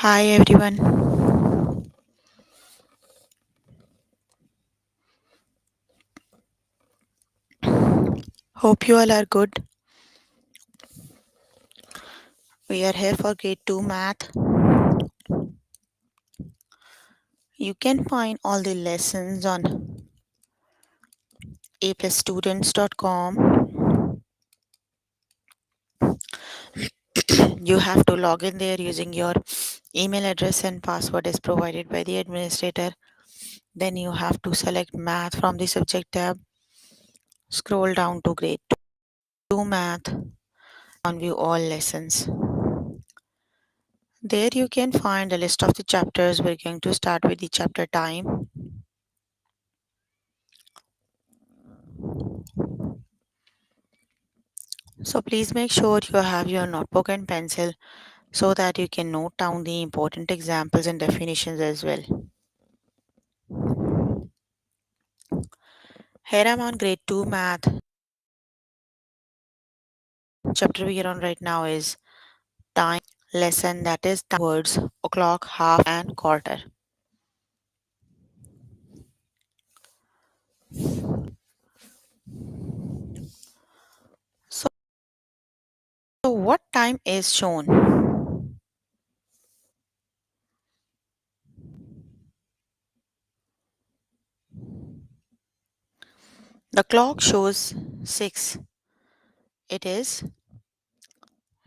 Hi everyone. Hope you all are good. We are here for grade 2 math. You can find all the lessons on aplusstudents.com. You have to log in there using your email address and password is provided by the administrator. Then you have to select math from the subject tab. Scroll down to grade 2 math and view all lessons. There you can find a list of the chapters. We're going to start with the chapter time. So please make sure you have your notebook and pencil so that you can note down the important examples and definitions as well. Here I'm on grade 2 math. Chapter we are on right now is time lesson, that is words, o'clock, half and quarter. So what time is shown? The clock shows 6. It is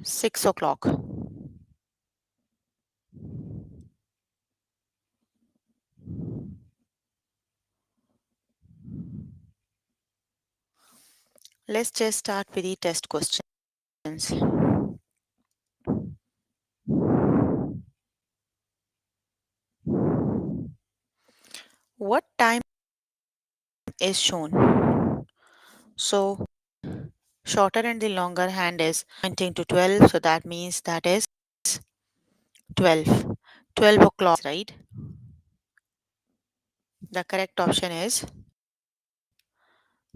6 o'clock. Let's just start with the test questions. What time is shown? So shorter and the longer hand is pointing to 12, so that means that is 12. 12 o'clock, right? The correct option is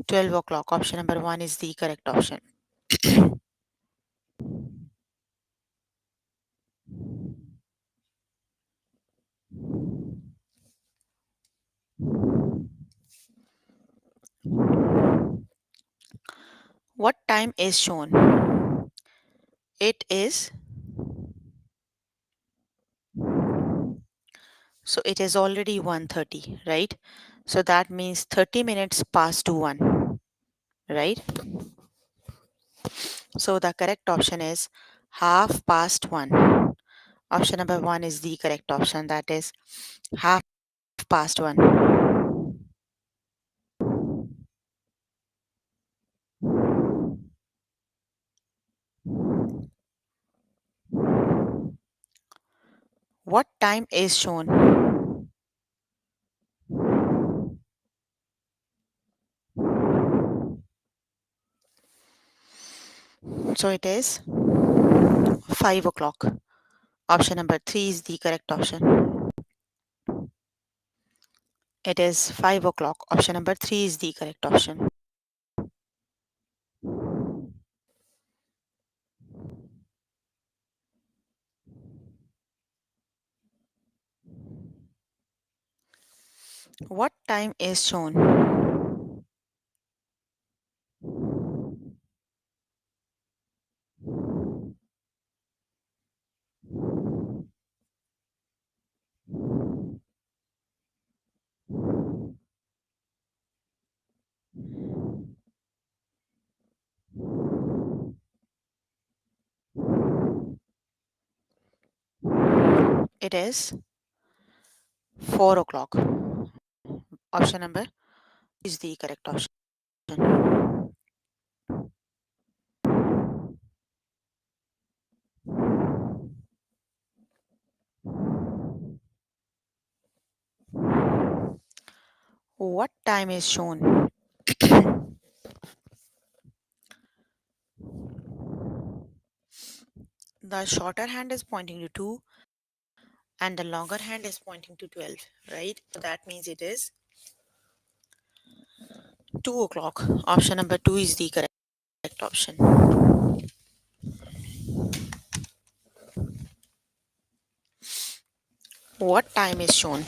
12 o'clock. Option number 1 is the correct option. What time is shown? It is, so it is already 1:30, right? So that means 30 minutes past to 1, right? So the correct option is half past 1. Option number 1 is the correct option, that is half past 1. What time is shown? So it is 5 o'clock. Option number 3 is the correct option. It is 5 o'clock. Option number 3 is the correct option. What time is shown? It is 4 o'clock. Option number is the correct option. What time is shown? The shorter hand is pointing to 2 and the longer hand is pointing to 12, right? So that means it is 2 o'clock. Option number 2 is the correct option. What time is shown?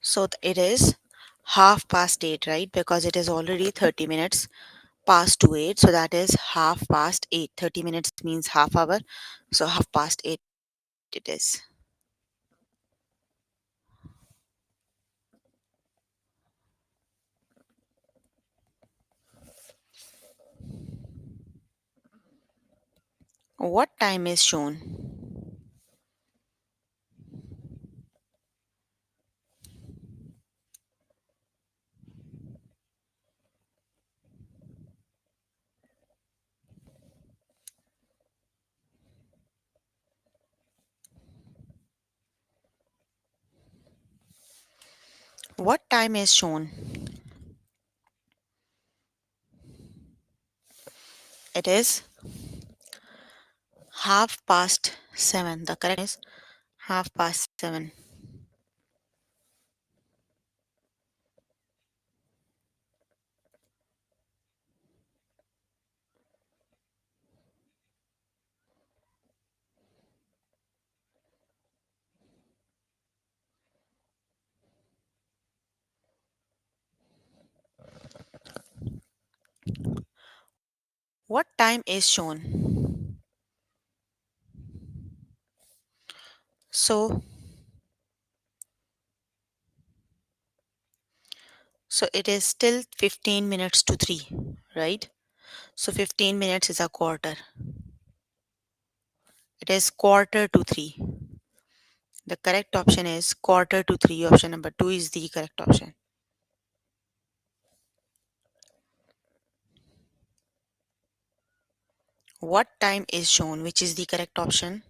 So it is half past 8, right? Because it is already 30 minutes past to 8. So that is half past 8. 30 minutes means half hour. So half past 8 it is. What time is shown? What time is shown? It is half past 7. The correct is half past 7. What time is shown? So so it is still 15 minutes to 3, right? So 15 minutes is a quarter. It is quarter to 3. The correct option is quarter to 3. Option number 2 is the correct option. What time is shown? Which is the correct option?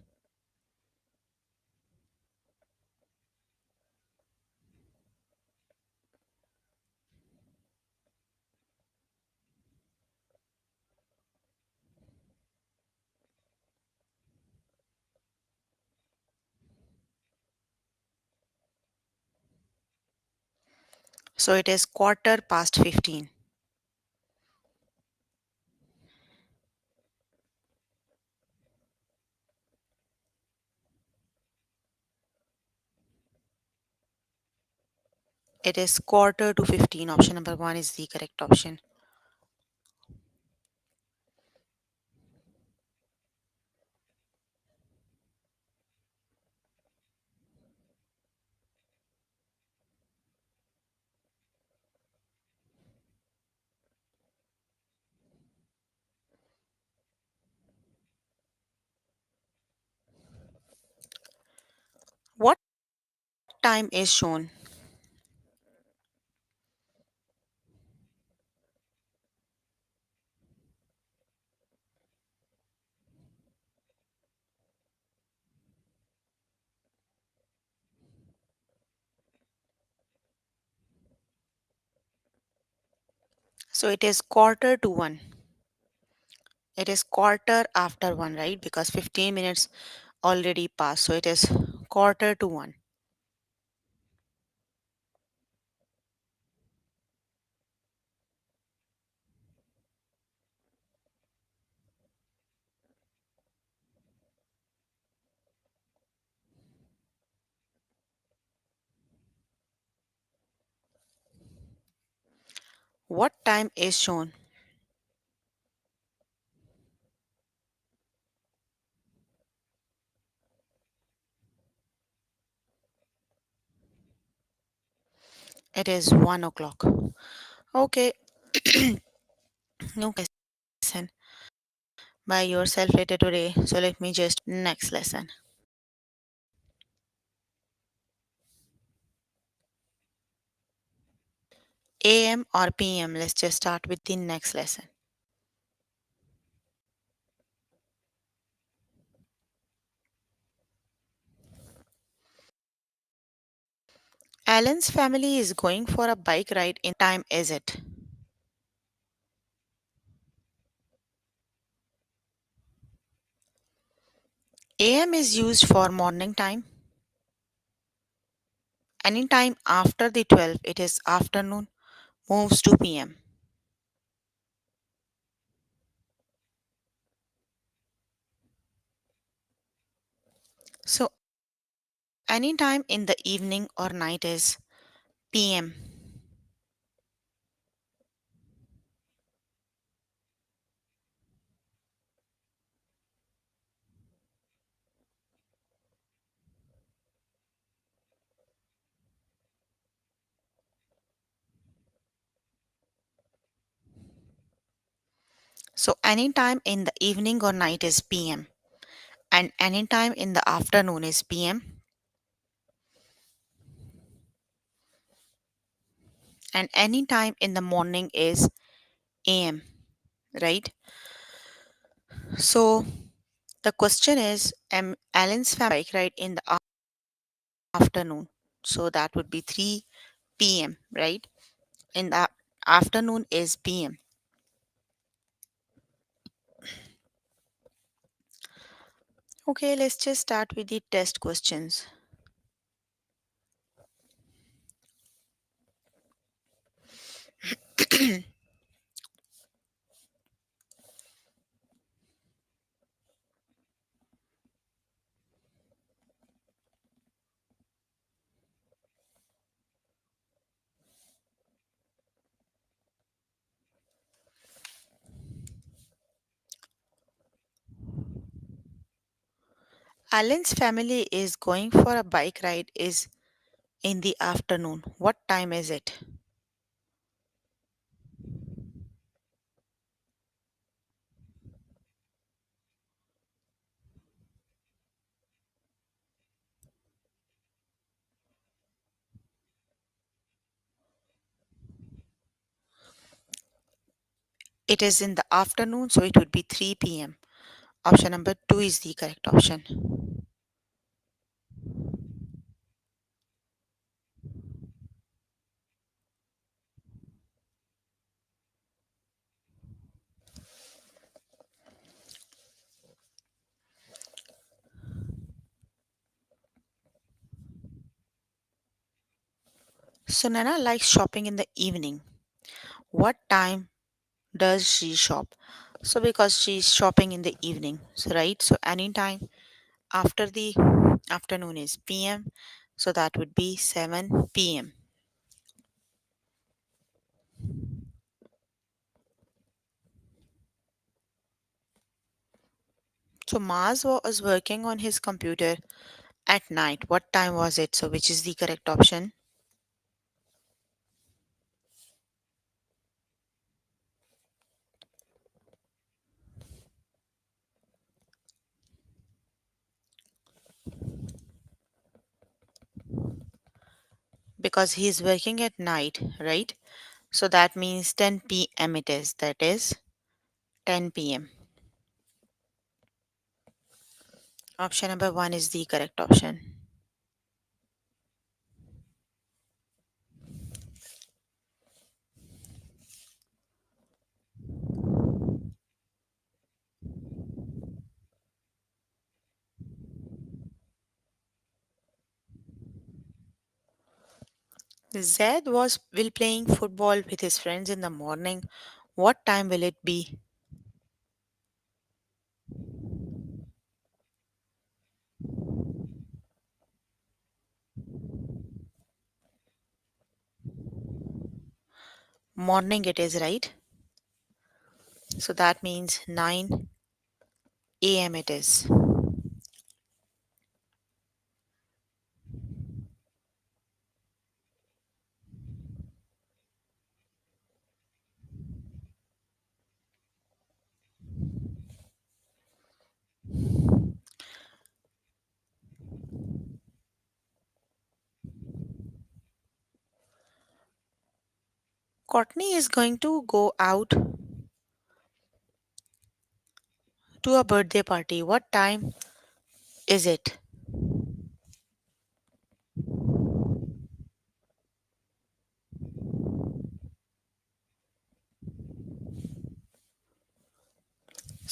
So it is quarter past 15. It is quarter to 15. Option number 1 is the correct option. What time is shown? So it is quarter to 1. It is quarter after 1, right? Because 15 minutes already passed. So it is quarter to 1. What time is shown? It is 1 o'clock. Okay. No question by yourself later today. So let me just next lesson. AM or PM? Let's just start with the next lesson. Alan's family is going for a bike ride in time is it? AM is used for morning time. Anytime after the 12 it is afternoon moves to PM. So anytime in the evening or night is PM. So anytime in the evening or night is PM and anytime in the afternoon is PM and anytime in the morning is AM, right? So the question is Alan's family bike ride in the afternoon. So that would be 3 p.m., right? In the afternoon is PM. Okay, let's just start with the test questions. Alan's family is going for a bike ride is in the afternoon. What time is it? It is in the afternoon, so it would be 3 p.m. Option number 2 is the correct option. So Nana likes shopping in the evening. What time does she shop? So because she's shopping in the evening, so right? So anytime after the afternoon is PM, so that would be 7 p.m. So Mars was working on his computer at night. What time was it? So which is the correct option? Because he is working at night, right? So that means 10 p.m. it is. That is 10 p.m. Option number 1 is the correct option. Zed was will playing football with his friends in the morning. What time will it be? Morning it is, right? So that means 9 a.m. it is. Courtney is going to go out to a birthday party. What time is it?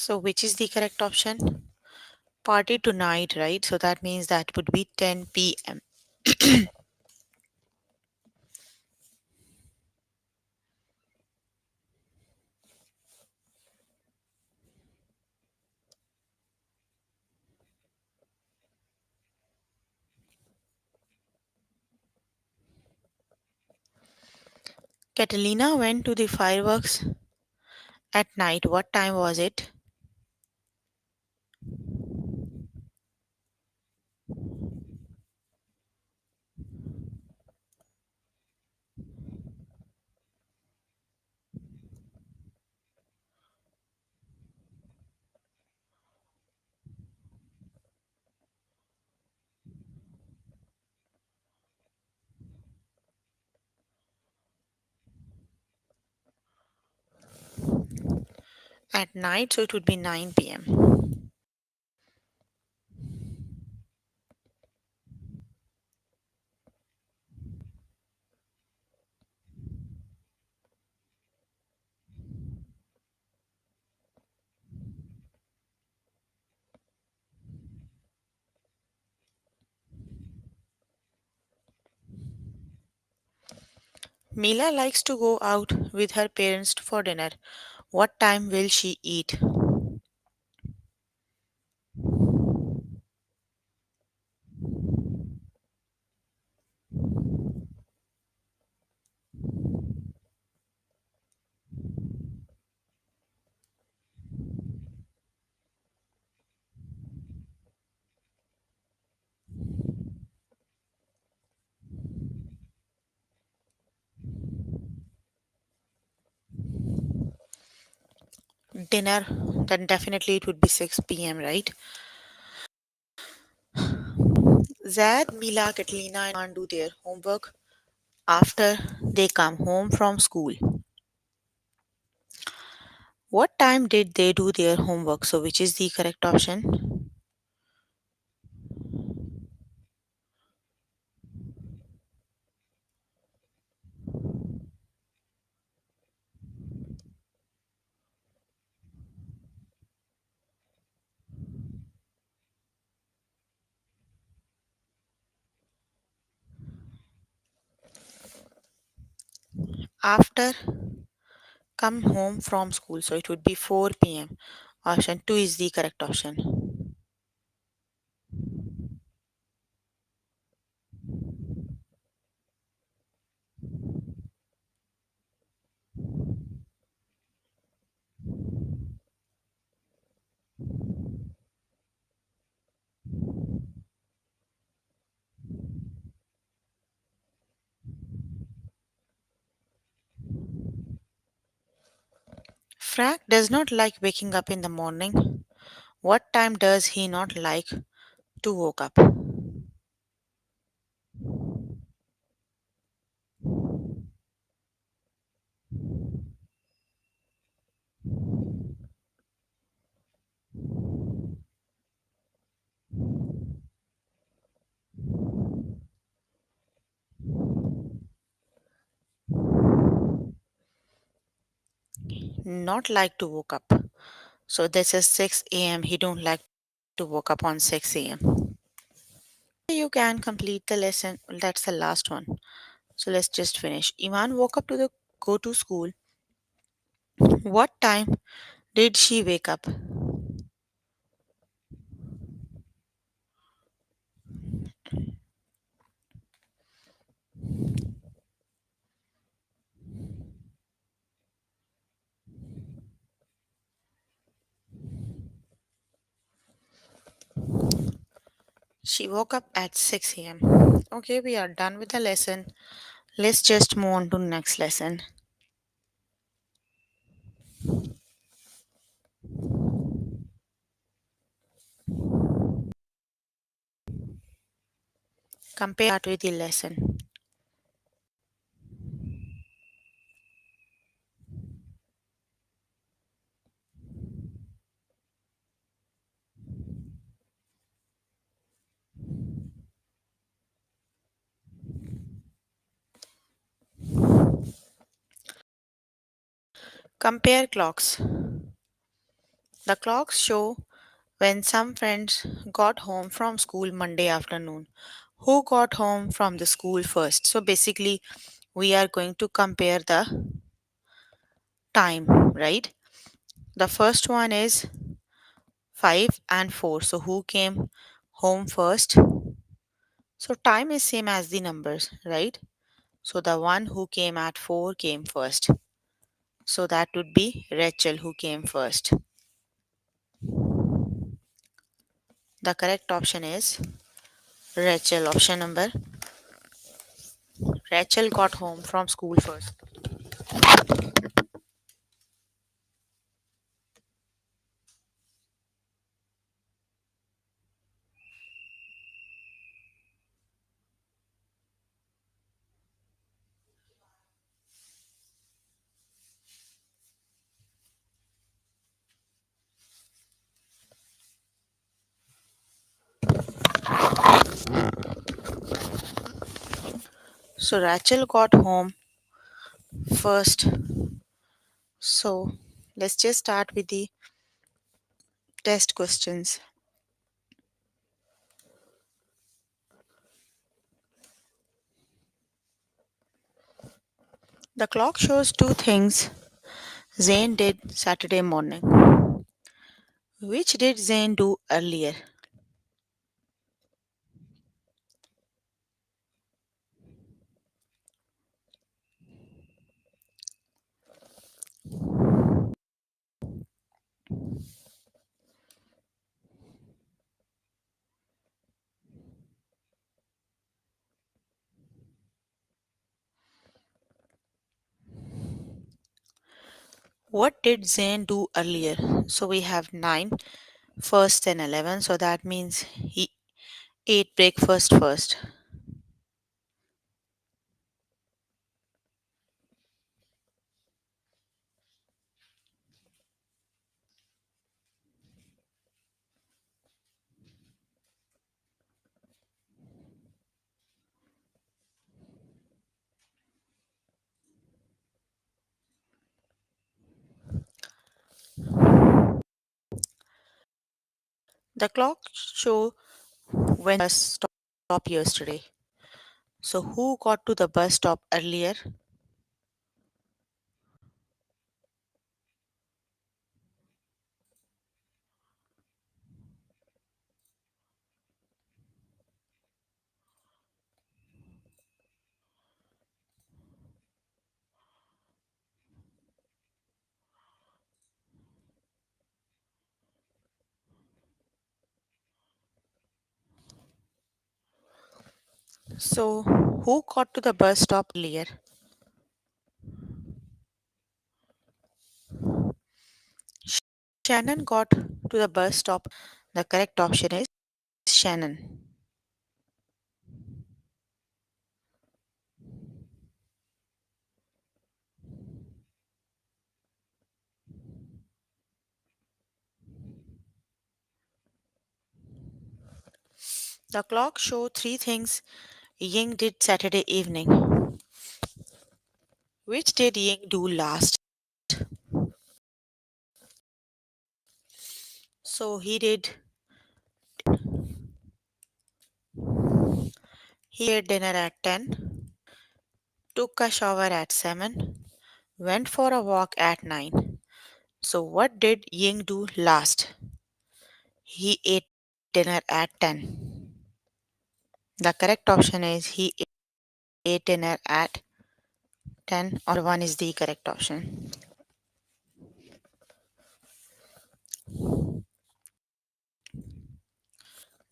So, which is the correct option? Party tonight, right? So, that means that would be 10 p.m. Catalina went to the fireworks at night. What time was it? At night, so it would be 9 p.m. Mila likes to go out with her parents for dinner. What time will she eat? Dinner, then definitely it would be 6 p.m., right? Zad, Mila, Catalina, and Iman do their homework after they come home from school. What time did they do their homework? So, which is the correct option? After come home from school. So, it would be 4 p.m. Option 2 is the correct option. Frank does not like waking up in the morning. What time does he not like to wake up? Not like to wake up. So this is 6 a.m. He don't like to wake up on 6 a.m. You can complete the lesson. That's the last one. So let's just finish. Iman woke up to the go to school. What time did she wake up? She woke up at 6 a.m. Okay, we are done with the lesson. Let's just move on to next lesson. Compare that with the lesson. Compare clocks. The clocks show when some friends got home from school Monday afternoon. Who got home from the school first? So basically, we are going to compare the time, right? The first one is 5 and 4. So who came home first? So time is same as the numbers, right? So the one who came at 4 came first. So that would be Rachel who came first. The correct option is Rachel. Option number Rachel got home from school first. So Rachel got home first. So let's just start with the test questions. The clock shows two things Zane did Saturday morning. Which did Zane do earlier? What did Zane do earlier? So we have 9, first, and 11. So that means he ate breakfast first. The clock show when bus stop yesterday. So who got to the bus stop earlier? So who got to the bus stop earlier? Shannon got to the bus stop. The correct option is Shannon. The clock show three things Ying did Saturday evening. Which did Ying do last? So he ate dinner at 10, took a shower at 7, went for a walk at 9. So what did Ying do last? He ate dinner at 10. The correct option is he ate dinner at 10 or 1 is the correct option.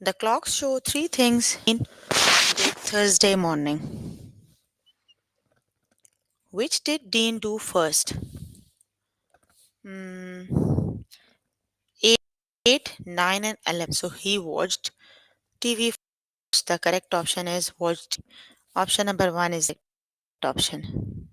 The clocks show three things in did Thursday morning. Which did Dean do first? Hmm, 8, 9, and 11. So he watched TV first. The correct option is watched. Option number 1 is the correct option.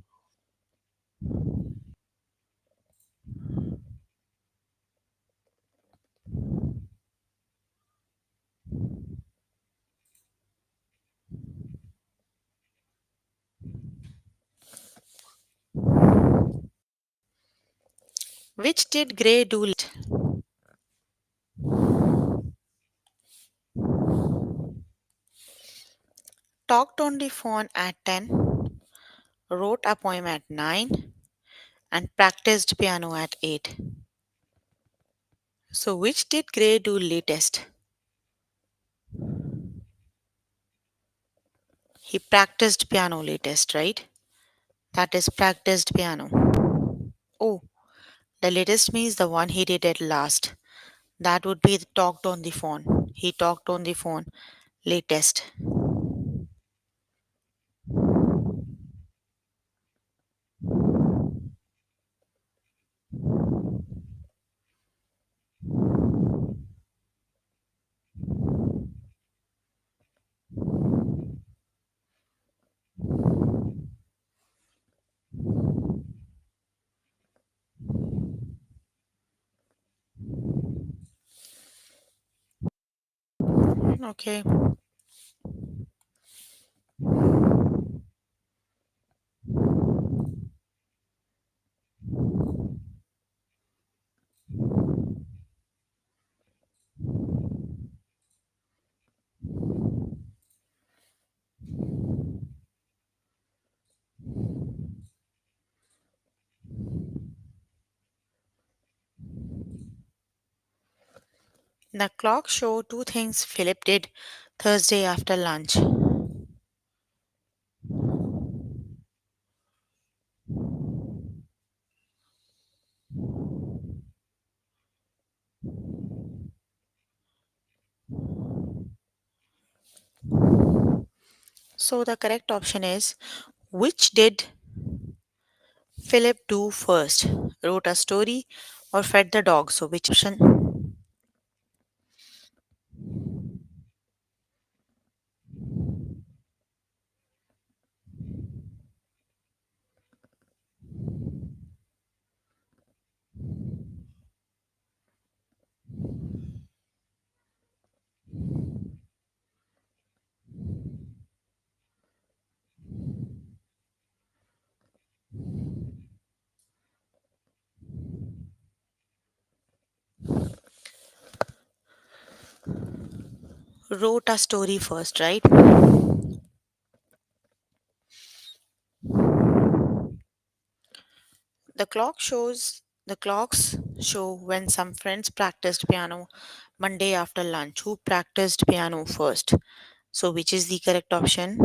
Which did Gray do last? Talked on the phone at 10, wrote a poem at 9, and practiced piano at 8. So, which did Gray do latest? He practiced piano latest, right? That is practiced piano. Oh, the latest means the one he did at last. That would be talked on the phone. He talked on the phone latest. Okay. The clock showed two things Philip did Thursday after lunch. So the correct option is which did Philip do first? Wrote a story or fed the dog? So which option? Wrote a story first, right? The clocks show when some friends practiced piano Monday after lunch. Who practiced piano first? So which is the correct option?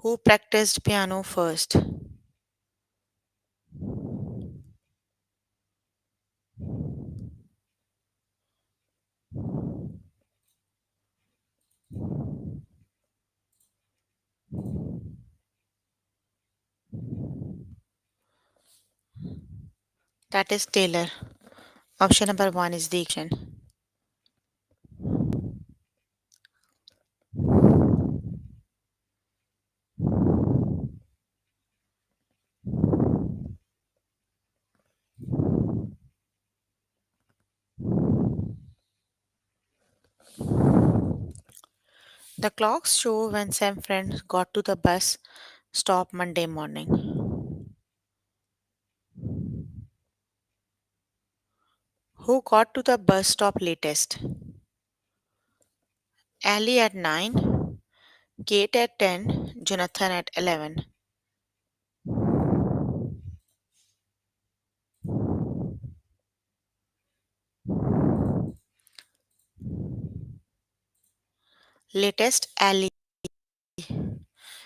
Who practiced piano first? That is Taylor. Option number 1 is the option. The clocks show when some friends got to the bus stop Monday morning. Who got to the bus stop latest? Ali at 9, Kate at 10, Jonathan at 11. Latest Ali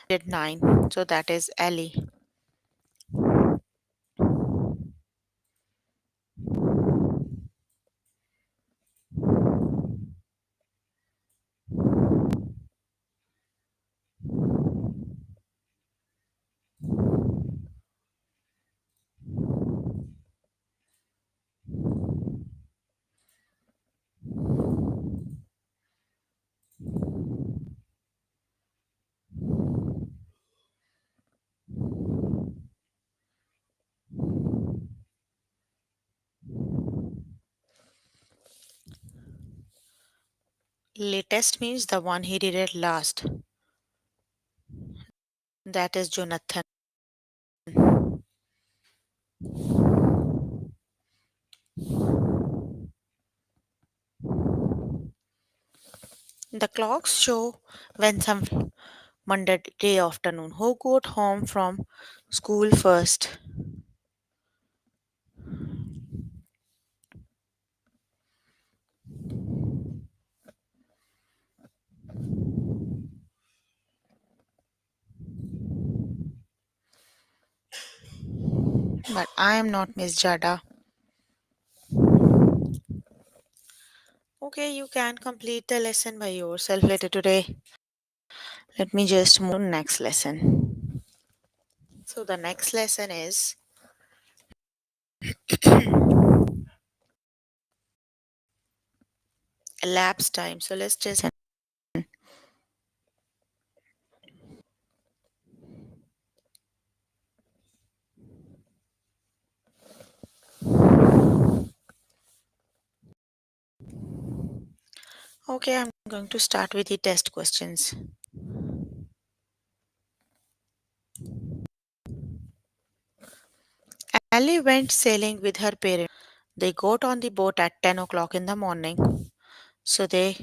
at 9. So that is Ali. Latest means the one he did it last. That is Jonathan. The clocks show when some Monday day afternoon. Who got home from school first? But I am not Miss Jada. Okay, you can complete the lesson by yourself later today. Let me just move to next lesson. So the next lesson is elapsed time. So let's just okay, I'm going to start with the test questions. Ali went sailing with her parents. They got on the boat at 10 o'clock in the morning. So they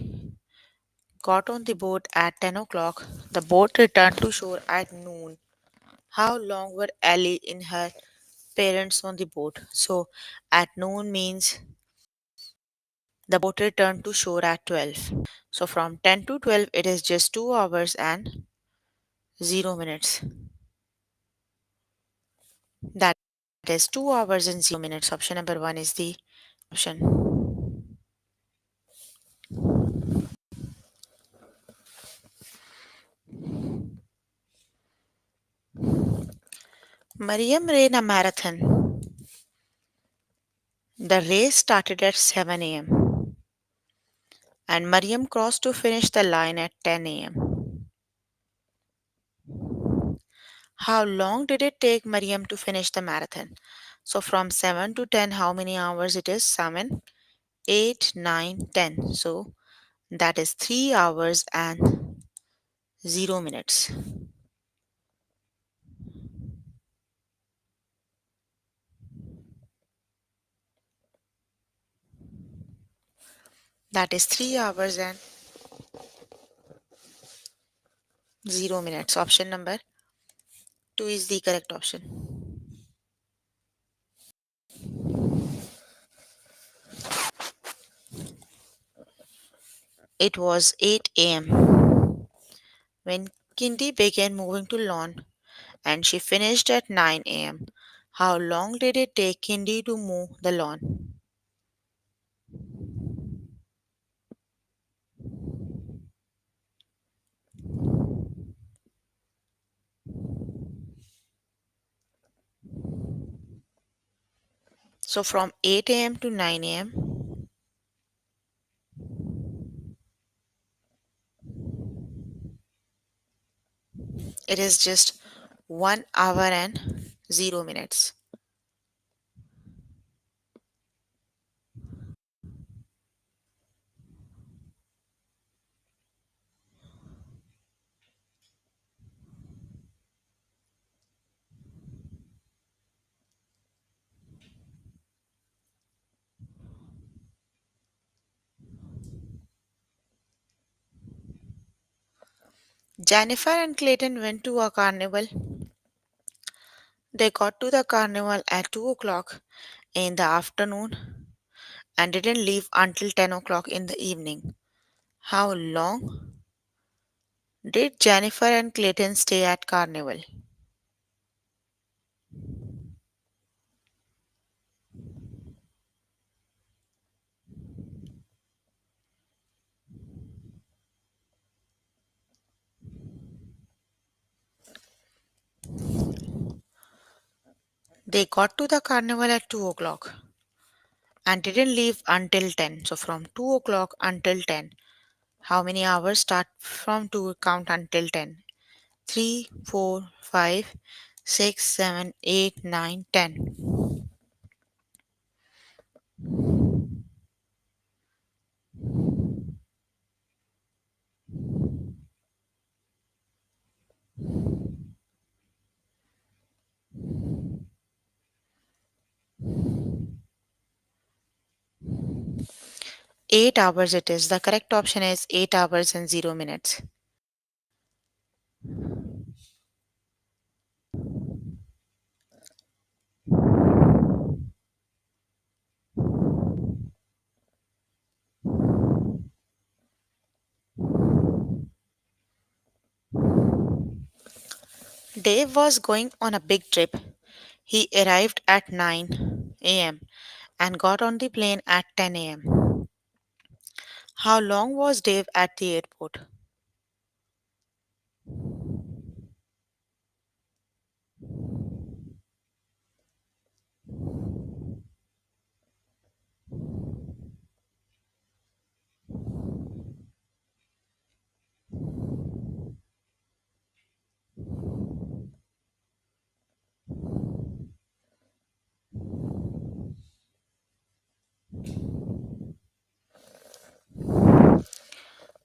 got on the boat at 10 o'clock. The boat returned to shore at noon. How long were Ali and her parents on the boat? So at noon means the boat returned to shore at 12. So from 10 to 12, it is just 2 hours and 0 minutes. That is 2 hours and 0 minutes. Option number 1 is the option. Mariam ran a marathon. The race started at 7 a.m. and Mariam crossed to finish the line at 10 a.m. How long did it take Mariam to finish the marathon? So from 7 to 10, how many hours it is? 7, 8, 9, 10. So that is 3 hours and 0 minutes. That is 3 hours and 0 minutes. Option number 2 is the correct option. It was 8 a.m. when Kindy began moving to lawn and she finished at 9 a.m. How long did it take Kindy to move the lawn? So from 8 a.m. to 9 a.m., it is just 1 hour and 0 minutes. Jennifer and Clayton went to a carnival. They got to the carnival at 2 o'clock in the afternoon and didn't leave until 10 o'clock in the evening. How long did Jennifer and Clayton stay at carnival? They got to the carnival at 2 o'clock and didn't leave until 10. So from 2 o'clock until 10. How many hours start from 2 count until 10? 3, 4, 5, 6, 7, 8, 9, 10. 8 hours it is. The correct option is 8 hours and 0 minutes. Dave was going on a big trip. He arrived at 9 a.m. and got on the plane at 10 a.m. How long was Dave at the airport?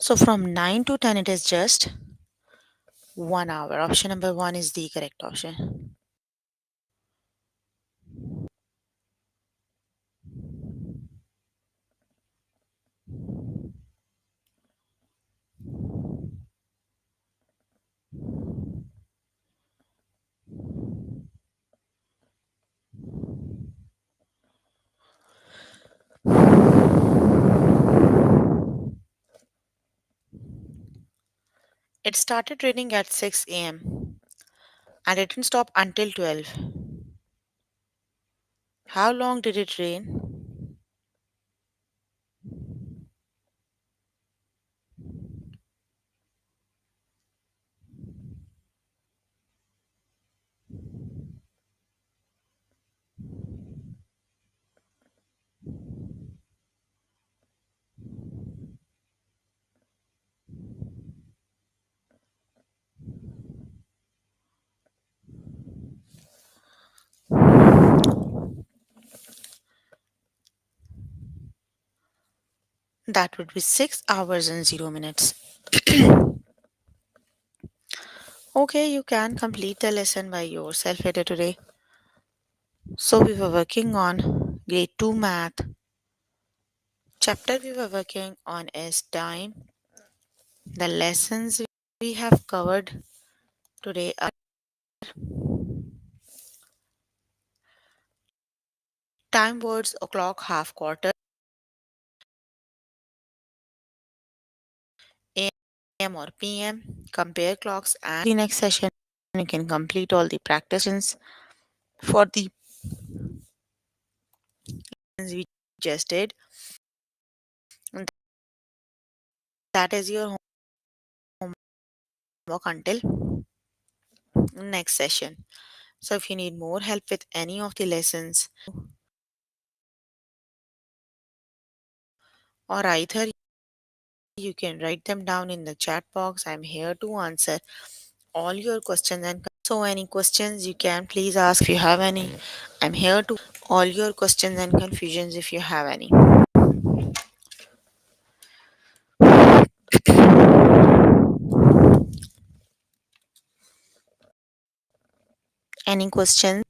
So from 9 to 10 it is just 1 hour. Option number 1 is the correct option. It started raining at 6 a.m. and it didn't stop until 12. How long did it rain? That would be 6 hours and 0 minutes. Okay, you can complete the lesson by yourself later today. So, we were working on grade 2 math. Chapter we were working on is time. The lessons we have covered today are time words, o'clock, half quarter, AM or PM, compare clocks, and the next session you can complete all the practices for the lessons we just did. And that is your homework until next session. So if you need more help with any of the lessons or either you can write them down in the chat box. I'm here to answer all your questions and so any questions you can please ask if you have any. I'm here to all your questions and confusions if you have any. Any questions?